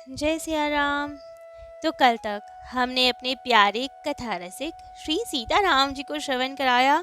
जय सिया राम। तो कल तक हमने अपने प्यारे कथा रसिक श्री सीताराम जी को श्रवण कराया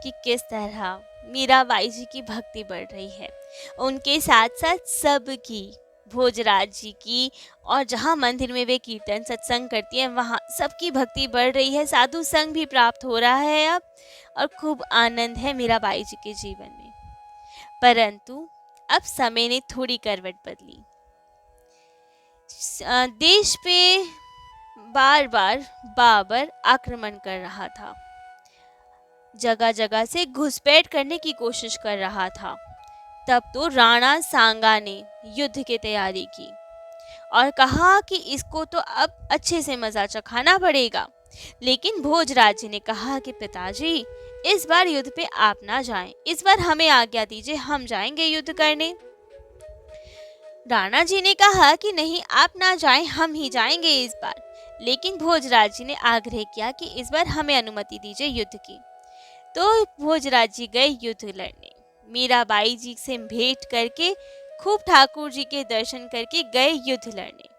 कि किस तरह मीराबाई जी की भक्ति बढ़ रही है, उनके साथ साथ सबकी, भोजराज जी की, और जहाँ मंदिर में वे कीर्तन सत्संग करती हैं वहाँ सबकी भक्ति बढ़ रही है। साधु संग भी प्राप्त हो रहा है अब, और खूब आनंद है मीराबाई जी के जीवन में। परंतु अब समय ने थोड़ी करवट बदली। देश पे बार बार बाबर आक्रमण कर रहा था, जगह जगह से घुसपैठ करने की कोशिश कर रहा था। तब तो राणा सांगा ने युद्ध की तैयारी की और कहा कि इसको तो अब अच्छे से मजा चखाना पड़ेगा। लेकिन भोजराज जी ने कहा कि पिताजी, इस बार युद्ध पे आप ना जाएं, इस बार हमें आज्ञा दीजिए, हम जाएंगे युद्ध करने। राणा जी ने कहा कि नहीं, आप ना जाएं, हम ही जाएंगे इस बार। लेकिन भोजराज जी ने आग्रह किया कि इस बार हमें अनुमति दीजिए युद्ध की। तो भोजराज जी गए युद्ध लड़ने। मीराबाई जी से भेंट करके, खूब ठाकुर जी के दर्शन करके गए युद्ध लड़ने।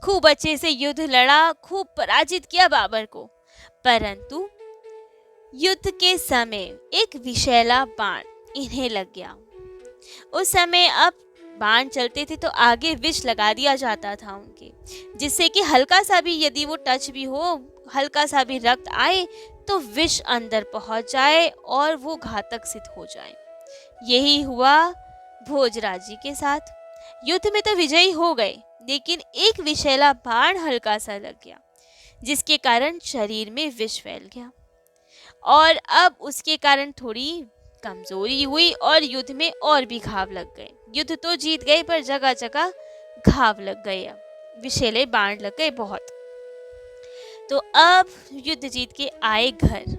खूब अच्छे से युद्ध लड़ा, खूब पराजित किया बाबर को। परंतु युद्ध के समय एक विषैला बाण इन्हें लग गया। उस समय अब बाण चलते थे तो आगे विष लगा दिया जाता था उनके, जिससे कि हल्का सा भी यदि वो टच भी हो, हल्का सा भी रक्त आए तो विष अंदर पहुंच जाए और वो घातक सिद्ध हो जाए। यही हुआ भोजराज जी के साथ। युद्ध में तो विजयी हो गए, लेकिन एक विषैला बाण हल्का सा लग गया, जिसके कारण शरीर में विष फैल गया और अब उसके कारण थोड़ी कमजोरी हुई और युद्ध में और भी घाव लग गए। युद्ध तो जीत गए पर जगह जगह घाव लग गए, अब विषैले बाण लग गए बहुत। तो अब युद्ध जीत के आए घर।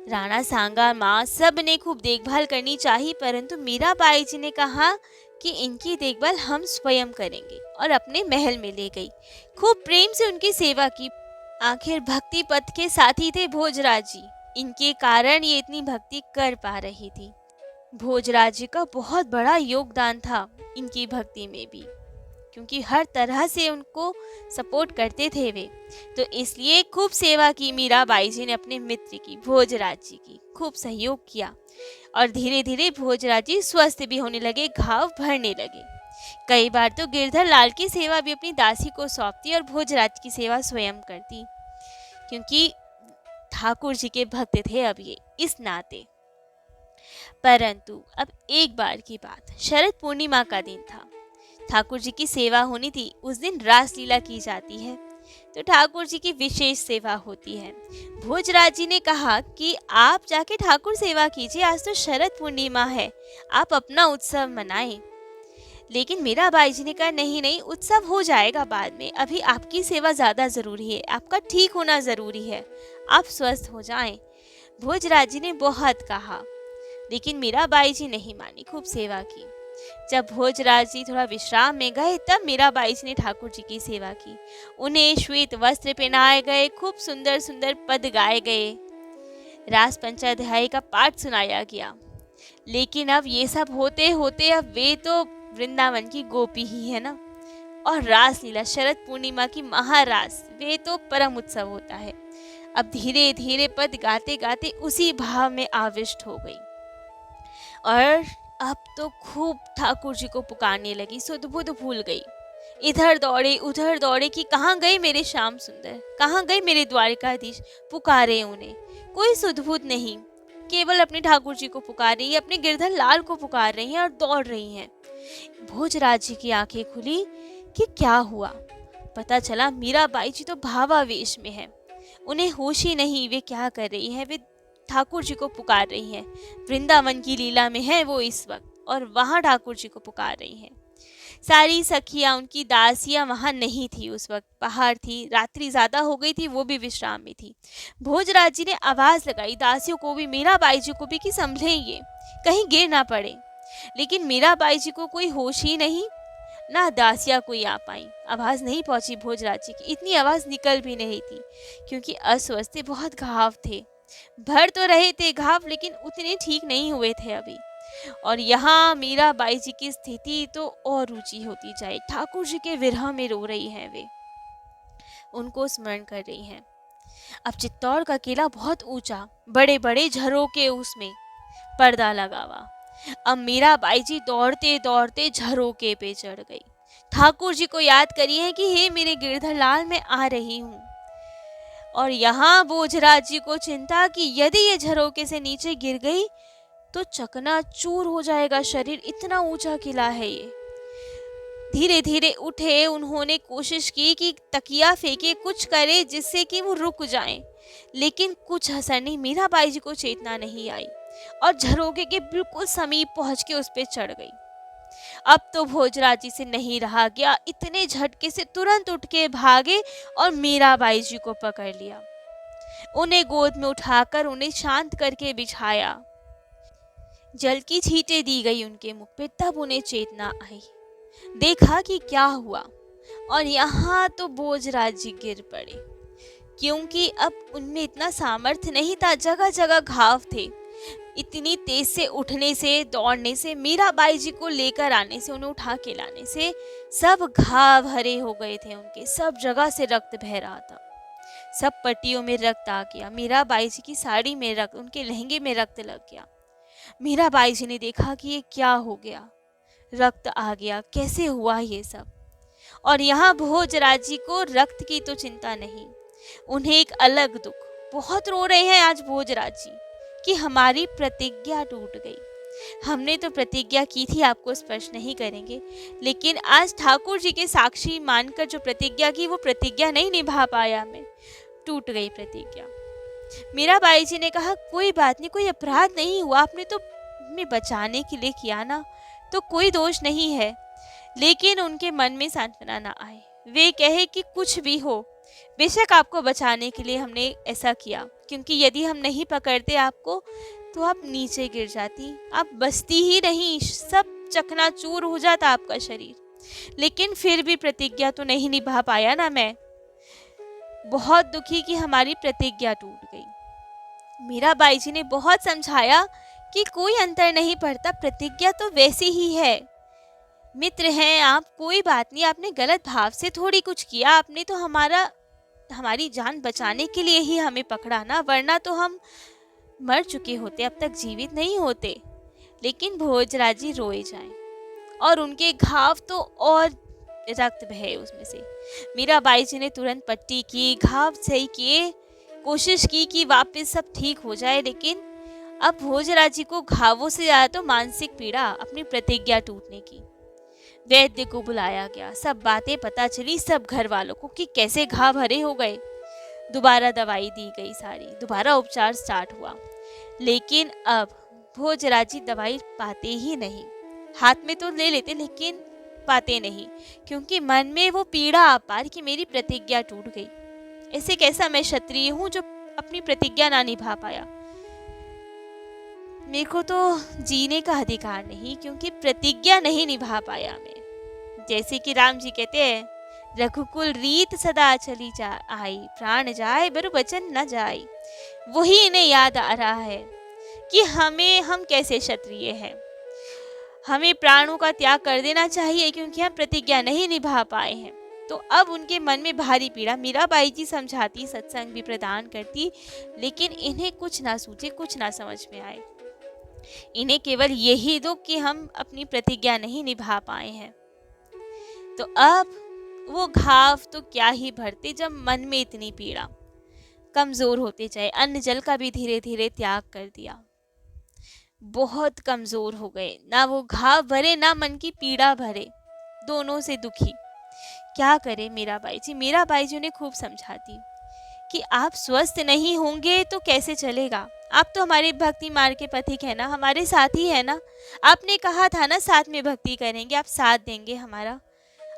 राणा सांगा माँ सब ने खूब देखभाल करनी चाहिए, परंतु मीराबाई जी ने कहा कि इनकी देखभाल हम स्वयं करेंगे और अपने महल में ले गई। खूब प्रेम से उनकी सेवा की। आखिर भक्ति पथ के साथी थे भोजराज जी, इनके कारण ये इतनी भक्ति कर पा रही थी। भोजराज जी का बहुत बड़ा योगदान था इनकी भक्ति में भी, क्योंकि हर तरह से उनको सपोर्ट करते थे वे। तो इसलिए खूब सेवा की मीराबाई जी ने अपने मित्र की, भोजराज जी की खूब सहयोग किया और धीरे धीरे भोजराज जी स्वस्थ भी होने लगे, घाव भरने लगे। कई बार तो गिरधर लाल की सेवा भी अपनी दासी को सौंपती और भोजराज की सेवा स्वयं करती, क्योंकि ठाकुर जी के भक्त थे अब ये, इस नाते। परंतु अब एक बार की बात, शरद पूर्णिमा का दिन था, ठाकुर जी की सेवा होनी थी। उस दिन रासलीला की जाती है, तो ठाकुर जी की विशेष सेवा होती है। भोजराज जी ने कहा कि आप जाके ठाकुर सेवा कीजिए, आज तो शरद पूर्णिमा है, आप अपना उत्सव मनाएं। लेकिन मीराबाई जी ने कहा नहीं नहीं, उत्सव हो जाएगा बाद में, अभी आपकी सेवा ज़्यादा ज़रूरी है, आपका ठीक होना ज़रूरी है, आप स्वस्थ हो जाएं। भोजराज जी ने बहुत कहा, लेकिन मीराबाई जी नहीं मानी, खूब सेवा की। जब भोजराज जी थोड़ा विश्राम में गए, तब मीराबाई जी ने ठाकुर जी की सेवा की। उन्हें श्वेत वस्त्र पहनाए गए, खूब सुंदर सुंदर पद गाए गए, रास पंचाध्याय का पाठ सुनाया गया। लेकिन अब ये सब होते होते अब वे तो वृंदावन की गोपी ही है ना, और रासलीला शरद पूर्णिमा की महारास, वे तो परम उत्सव होता है। अब धीरे धीरे पद गाते गाते उसी भाव में आविष्ट हो गई और अब तो खूब ठाकुर जी को पुकारने लगी, सुध बुध भूल गई। इधर दौड़े उधर दौड़े कि कहाँ गए मेरे श्याम सुंदर, कहाँ गए मेरे द्वारिकाधीश। पुकारे उन्हें, कोई सुध बुध नहीं, केवल अपने ठाकुर जी को पुकार रही है, अपने गिरधर लाल को पुकार रही हैं और दौड़ रही हैं। भोजराज जी की आंखें खुली कि क्या हुआ। पता चला मीराबाई जी तो भावावेश में है, उन्हें होश ही नहीं वे क्या कर रही हैं। वे ठाकुर जी को पुकार रही हैं, वृंदावन की लीला में है वो इस वक्त, और वहाँ ठाकुर जी को पुकार रही हैं। सारी सखियाँ, उनकी दासियाँ वहाँ नहीं थी उस वक्त, बाहर थी, रात्रि ज़्यादा हो गई थी, वो भी विश्राम में थी। भोजराज जी ने आवाज़ लगाई दासियों को भी, मीराबाई जी को भी, कि संभलें ये, कहीं गिर ना पड़े। लेकिन मीराबाई जी को कोई होश ही नहीं, ना दासिया कोई आ पाई। आवाज़ नहीं पहुंची भोजराज जी की, इतनी आवाज़ निकल भी नहीं थी, क्योंकि अस्वस्थ बहुत घाव थे। भर तो रहे थे घाव, लेकिन उतने ठीक नहीं हुए थे अभी। और यहाँ मीराबाई जी की स्थिति तो और ऊंची होती जाए। ठाकुर जी के विरह में रो रही हैं वे, उनको स्मरण कर रही हैं। अब चित्तौड़ का किला बहुत ऊंचा, बड़े बड़े झरोके उसमें पर्दा लगा हुआ। अब मीराबाई जी दौड़ते दौड़ते झरोके पे चढ़ गई। ठाकुर जी को याद करी है कि हे मेरे गिरधर लाल, मैं आ रही हूँ। और यहाँ भोजराज जी को चिंता कि यदि ये झरोके से नीचे गिर गई तो चकनाचूर हो जाएगा शरीर, इतना ऊंचा किला है ये। धीरे धीरे उठे, उन्होंने कोशिश की कि तकिया फेंके, कुछ करे जिससे कि वो रुक जाएं, लेकिन कुछ असर नहीं। मीराबाई जी को चेतना नहीं आई और झरोके के बिल्कुल समीप पहुंच के उस पे चढ़ गई। अब तो भोजराज जी से नहीं रहा गया, इतने झटके से तुरंत उठ के भागे और मीराबाई जी को पकड़ लिया। उन्हें गोद में उठाकर उन्हें शांत करके बिछाया। जल की छींटें दी गई उनके मुख पे, तब उन्हें चेतना आई। देखा कि क्या हुआ, और यहाँ तो भोजराज जी गिर पड़े, क्योंकि अब उनमें इतना सामर्थ्य नहीं था। जगह जगह घाव थे। इतनी तेज से उठने से, दौड़ने से, मीराबाई जी को लेकर आने से, उन्हें उठा के लाने से सब घाव हरे हो गए थे उनके। सब जगह से रक्त बह रहा था, सब पट्टियों में रक्त आ गया। मीराबाई जी की साड़ी में रक्त, उनके लहंगे में रक्त लग गया। मीराबाई जी ने देखा कि ये क्या हो गया, रक्त आ गया, कैसे हुआ ये सब। और यहाँ भोजराज जी को रक्त की तो चिंता नहीं, उन्हें एक अलग दुख। बहुत रो रहे हैं आज भोजराज जी कि हमारी प्रतिज्ञा टूट गई। हमने तो प्रतिज्ञा की थी आपको स्पर्श नहीं करेंगे, लेकिन आज ठाकुर जी के साक्षी मानकर जो प्रतिज्ञा की, वो प्रतिज्ञा नहीं निभा पाया मैं, टूट गई प्रतिज्ञा। मीराबाई जी ने कहा कोई बात नहीं, कोई अपराध नहीं हुआ, आपने तो हमें बचाने के लिए किया ना, तो कोई दोष नहीं है। लेकिन उनके मन में सांत्वना ना आए। वे कहे कि कुछ भी हो, बेशक आपको बचाने के लिए हमने ऐसा किया, क्योंकि यदि हम नहीं पकड़ते आपको तो आप नीचे गिर जाती, आप बचती ही नहीं, सब चकनाचूर हो जाता आपका शरीर। लेकिन फिर भी प्रतिज्ञा तो नहीं निभा पाया ना मैं। बहुत दुखी कि हमारी प्रतिज्ञा टूट गई। मीराबाई जी ने बहुत समझाया कि कोई अंतर नहीं पड़ता, प्रतिज्ञा तो वैसी ही है। मित्र हैं आप, कोई बात नहीं, आपने गलत भाव से थोड़ी कुछ किया, आपने तो हमारी जान बचाने के लिए ही हमें पकड़ा ना, वरना तो हम मर चुके होते, अब तक जीवित नहीं होते। लेकिन भोजराज जी रोए जाएं और उनके घाव तो और रक्त बहे उसमें से। मीराबाई जी ने तुरंत पट्टी की, घाव सही किए, कोशिश की कि वापस सब ठीक हो जाए। लेकिन अब भोजराज जी को घावों से ज्यादा तो मानसिक पीड़ा, अपनी प्रतिज्ञा टूटने की। वैद्य को बुलाया गया, सब बातें पता चली सब घर वालों को कि कैसे घाव हरे हो गए। दोबारा दवाई दी गई सारी, दोबारा उपचार स्टार्ट हुआ। लेकिन अब भोजराज जी दवाई पाते ही नहीं, हाथ में तो ले लेते लेकिन पाते नहीं, क्योंकि मन में वो पीड़ा अपार कि मेरी प्रतिज्ञा टूट गई। ऐसे कैसा मैं क्षत्रिय हूँ जो अपनी प्रतिज्ञा ना निभा पाया, मेरे को तो जीने का अधिकार नहीं, क्योंकि प्रतिज्ञा नहीं निभा पाया मैं। जैसे कि राम जी कहते हैं, रघुकुल रीत सदा चली जा आई, प्राण जाए बरु वचन न जाए। वही इन्हें याद आ रहा है कि हम कैसे क्षत्रिय हैं, हमें प्राणों का त्याग कर देना चाहिए क्योंकि हम प्रतिज्ञा नहीं निभा पाए हैं। तो अब उनके मन में भारी पीड़ा। मीराबाई जी समझाती, सत्संग भी प्रदान करती, लेकिन इन्हें कुछ ना सूझे, कुछ ना समझ में आए। इन्हें केवल यही दुख कि हम अपनी प्रतिज्ञा नहीं निभा पाए हैं। तो अब वो घाव तो क्या ही भरते जब मन में इतनी पीड़ा। कमजोर होते जाए, अन्न जल का भी धीरे धीरे त्याग कर दिया, बहुत कमजोर हो गए, ना वो घाव भरे ना मन की पीड़ा भरे, दोनों से दुखी। क्या करे मीराबाई जी? मीराबाई जी ने खूब समझाती कि आप स्वस्थ नहीं होंगे तो कैसे चलेगा, आप तो हमारे भक्ति मार्ग के पथिक है ना, हमारे साथ ही है ना, आपने कहा था ना साथ में भक्ति करेंगे, आप साथ देंगे हमारा,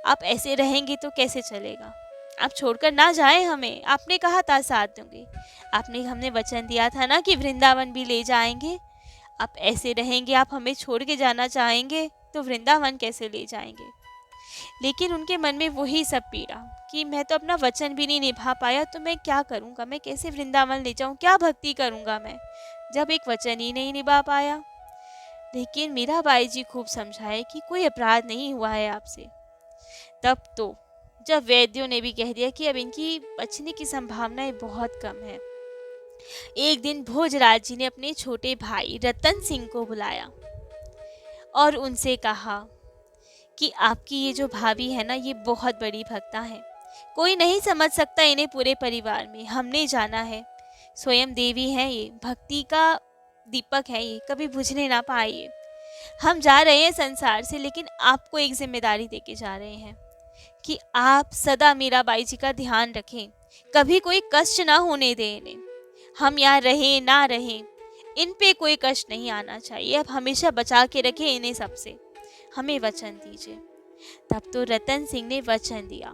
आप ऐसे रहेंगे तो कैसे चलेगा? आप छोड़कर ना जाएं हमें, आपने कहा था साथ दूंगे, हमने वचन दिया था ना कि वृंदावन भी ले जाएंगे, आप ऐसे रहेंगे, आप हमें छोड़ के जाना चाहेंगे तो वृंदावन कैसे ले जाएंगे? लेकिन उनके मन में वही सब पीड़ा कि मैं तो अपना वचन भी नहीं निभा पाया, तो मैं क्या करूँगा, मैं कैसे वृंदावन ले जाऊँ, क्या भक्ति करूँगा मैं, जब एक वचन ही नहीं निभा पाया। लेकिन मीराबाई जी खूब समझाए कि कोई अपराध नहीं हुआ है आपसे। तब तो जब वैद्यों ने भी कह दिया कि अब इनकी बचने की संभावनाएं बहुत कम है, एक दिन भोजराज जी ने अपने छोटे भाई रतन सिंह को बुलाया और उनसे कहा कि आपकी ये जो भाभी है ना, ये बहुत बड़ी भक्ता है, कोई नहीं समझ सकता इन्हें पूरे परिवार में, हमने जाना है, स्वयं देवी है ये, भक्ति का दीपक है ये, कभी बुझने ना पाए ये। हम जा रहे हैं संसार से, लेकिन आपको एक जिम्मेदारी देके जा रहे हैं कि आप सदा मीराबाई जी का ध्यान रखें, कभी कोई कष्ट ना होने दें इन्हें। हम यहाँ रहें ना रहें, इन पे कोई कष्ट नहीं आना चाहिए, अब हमेशा बचा के रखें इन्हें सबसे, हमें वचन दीजिए। तब तो रतन सिंह ने वचन दिया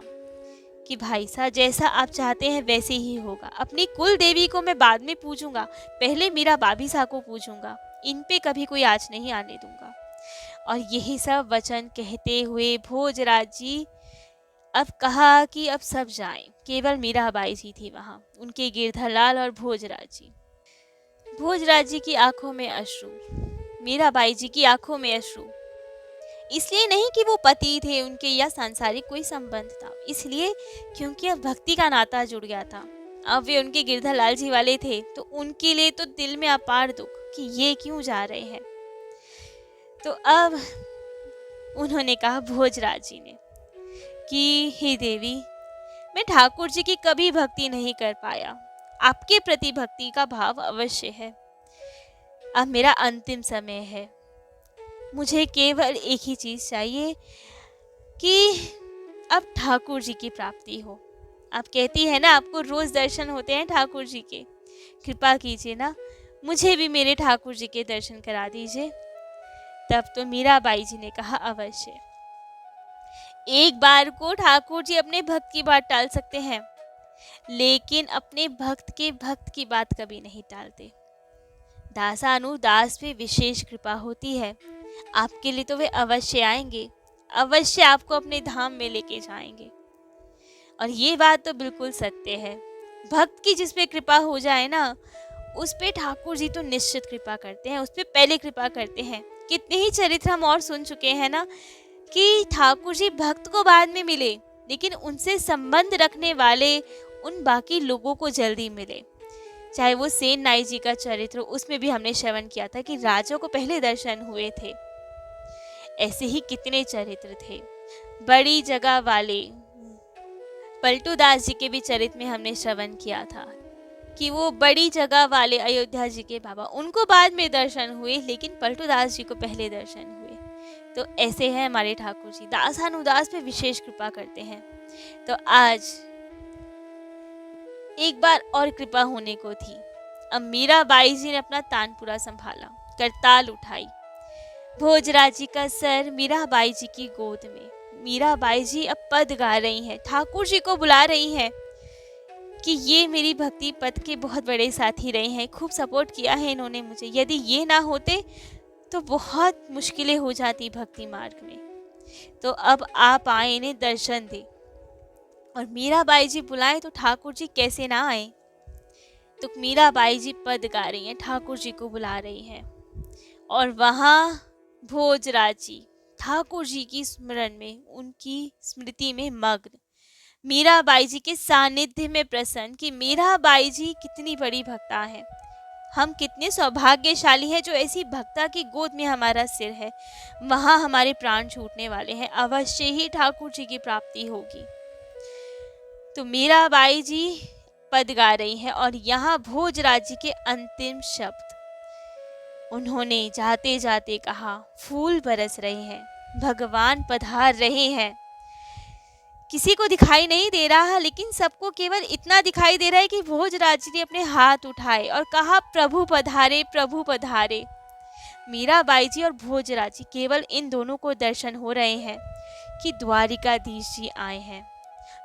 कि भाई साहब, जैसा आप चाहते हैं वैसे ही होगा। अपनी कुल देवी को मैं बाद में पूजूंगा, पहले मेरा बाबी साहब को पूजूंगा, इन पे कभी कोई आँच नहीं आने दूंगा। और यही सब वचन कहते हुए भोजराज जी अब कहा कि अब सब जाएं, केवल मीराबाई जी थी वहां, उनके गिरधरलाल और भोजराज जी की आंखों में अश्रु, मीराबाई जी की आंखों में अश्रु। इसलिए नहीं कि वो पति थे उनके या सांसारिक कोई संबंध था, इसलिए क्योंकि अब भक्ति का नाता जुड़ गया था। अब वे उनके गिरधरलाल जी वाले थे, तो उनके लिए तो दिल में अपार दुख कि ये क्यों जा रहे हैं। तो अब उन्होंने कहा भोजराज जी ने कि हे देवी, मैं ठाकुर जी की कभी भक्ति नहीं कर पाया, आपके प्रति भक्ति का भाव अवश्य है। अब मेरा अंतिम समय है, मुझे केवल एक ही चीज चाहिए कि अब ठाकुर जी की प्राप्ति हो। आप कहती है ना आपको रोज दर्शन होते हैं ठाकुर जी के, कृपा कीजिए ना, मुझे भी मेरे ठाकुर जी के दर्शन करा दीजिए। तब तो मीराबाई जी ने कहा अवश्य। एक बार को ठाकुर जी अपने भक्त की बात टाल सकते हैं, लेकिन अपने भक्त के भक्त की बात कभी नहीं टालते। दासानुदास पे विशेष कृपा होती है, आपके लिए तो वे अवश्य आएंगे, अवश्य आपको अपने धाम में लेके जाएंगे। और ये बात तो बिल्कुल सत्य है, भक्त की जिस पे कृपा हो जाए ना, उस पे ठाकुर जी तो निश्चित कृपा करते हैं, उस पे पहले कृपा करते हैं। कितने ही चरित्र हम और सुन चुके हैं ना कि ठाकुर जी भक्त को बाद में मिले, लेकिन उनसे संबंध रखने वाले उन बाकी लोगों को जल्दी मिले। चाहे वो सेन नाई जी का चरित्र, उसमें भी हमने श्रवण किया था कि राजा को पहले दर्शन हुए थे। ऐसे ही कितने चरित्र थे। बड़ी जगह वाले पलटू दास जी के भी चरित्र में हमने श्रवण किया था कि वो बड़ी जगह वाले अयोध्या जी के बाबा, उनको बाद में दर्शन हुए, लेकिन पलटू दास जी को पहले दर्शन हुए। तो ऐसे हैं हमारे ठाकुर जी, दासानुदास पे विशेष कृपा करते हैं। तो आज एक बार और कृपा होने को थी। अब मीराबाई जी ने अपना तानपुरा संभाला, करताल उठाई, भोजराज जी का सर मीराबाई जी की गोद में। मीराबाई जी अब पद गा रही हैं, ठाकुर जी को बुला रही हैं कि ये मेरी भक्ति पथ के बहुत बड़े साथी रहे हैं, खूब सपोर्ट किया है इन्होंने मुझे, यदि ये ना होते तो बहुत मुश्किलें हो जाती भक्ति मार्ग में। तो अब आप आए, इन्हें दर्शन दे। और मीराबाई जी बुलाए तो ठाकुर जी कैसे ना आए। तो मीराबाई जी पद गा रही हैं, ठाकुर जी को बुला रही हैं, और वहाँ भोजराज जी ठाकुर जी की स्मरण में, उनकी स्मृति में मग्न, मीराबाई जी के सानिध्य में प्रसन्न कि मीराबाई जी कितनी बड़ी भक्ता है, हम कितने सौभाग्यशाली हैं जो ऐसी भक्ता की गोद में हमारा सिर है। वहाँ हमारे प्राण छूटने वाले हैं, अवश्य ही ठाकुर जी की प्राप्ति होगी। तो मीराबाई जी पद गा रही हैं, और यहाँ भोजराज जी के अंतिम शब्द उन्होंने जाते जाते कहा, फूल बरस रहे हैं, भगवान पधार रहे हैं। किसी को दिखाई नहीं दे रहा, लेकिन सबको केवल इतना दिखाई दे रहा है कि भोजराज जी ने अपने हाथ उठाए और कहा, प्रभु पधारे, प्रभु पधारे। मीराबाई जी और भोजराज जी, केवल इन दोनों को दर्शन हो रहे हैं कि द्वारिकाधीश जी आए हैं।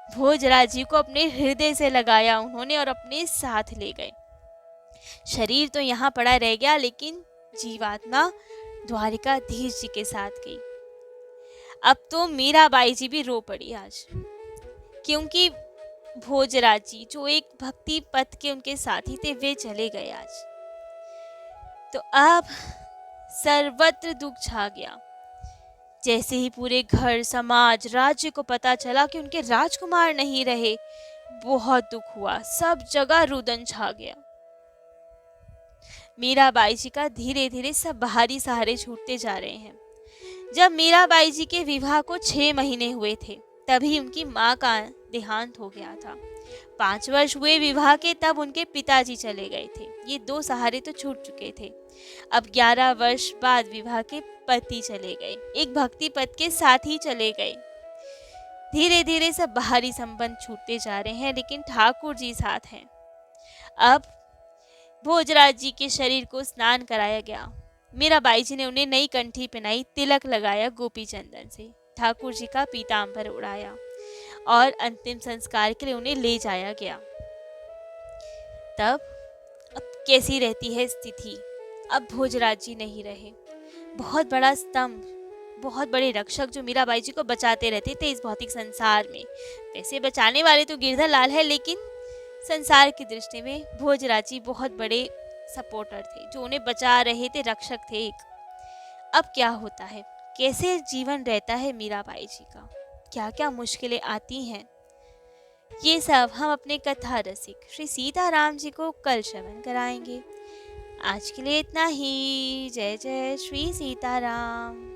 भोजराज जी को अपने हृदय से लगाया उन्होंने और अपने साथ ले गए। शरीर तो यहाँ पड़ा रह गया, लेकिन जीवात्मा द्वारिकाधीश जी के साथ गई। अब तो मीराबाई जी भी रो पड़ी आज, क्योंकि भोजराज जी जो एक भक्ति पथ के उनके साथी थे, वे चले गए आज। तो अब सर्वत्र दुख छा गया। जैसे ही पूरे घर, समाज, राज्य को पता चला कि उनके राजकुमार नहीं रहे, बहुत दुख हुआ। सब जगह रुदन छा गया। मीराबाई जी का धीरे धीरे सब बाहरी सहारे छूटते जा रहे हैं। जब मीराबाई जी के विवाह को 6 महीने हुए थे, तभी उनकी माँ का देहांत हो गया था। 5 वर्ष हुए विवाह के, तब उनके पिताजी चले गए थे। ये 2 सहारे तो छूट चुके थे। अब 11 वर्ष बाद विवाह के पति चले गए, एक भक्ति पद के साथ ही चले गए। धीरे धीरे सब बाहरी संबंध छूटते जा रहे हैं, लेकिन ठाकुर जी साथ हैं। अब भोजराज जी के शरीर को स्नान कराया गया। मीराबाई जी ने उन्हें नई कंठी पहनाई, तिलक लगाया गोपी चंदन से, ठाकुर जी का पीताम्बर उड़ाया और अंतिम संस्कार के लिए उन्हें ले जाया गया। तब अब कैसी रहती है स्थिति? अब भोजराज जी नहीं रहे। बहुत बड़ा स्तंभ, बहुत बड़े रक्षक जो मीराबाई जी को बचाते रहते थे इस भौतिक संसार में। वैसे बचाने वाले तो गिरधर लाल है, लेकिन संसार की दृष्टि में भोजराज जी बहुत बड़े सपोर्टर थे, जो उन्हें बचा रहे थे, रक्षक थे एक। अब क्या होता है, कैसे जीवन रहता है मीराबाई जी का, क्या क्या मुश्किलें आती हैं, ये सब हम अपने कथा रसिक श्री सीताराम जी को कल श्रवण कराएंगे। आज के लिए इतना ही। जय जय श्री सीताराम।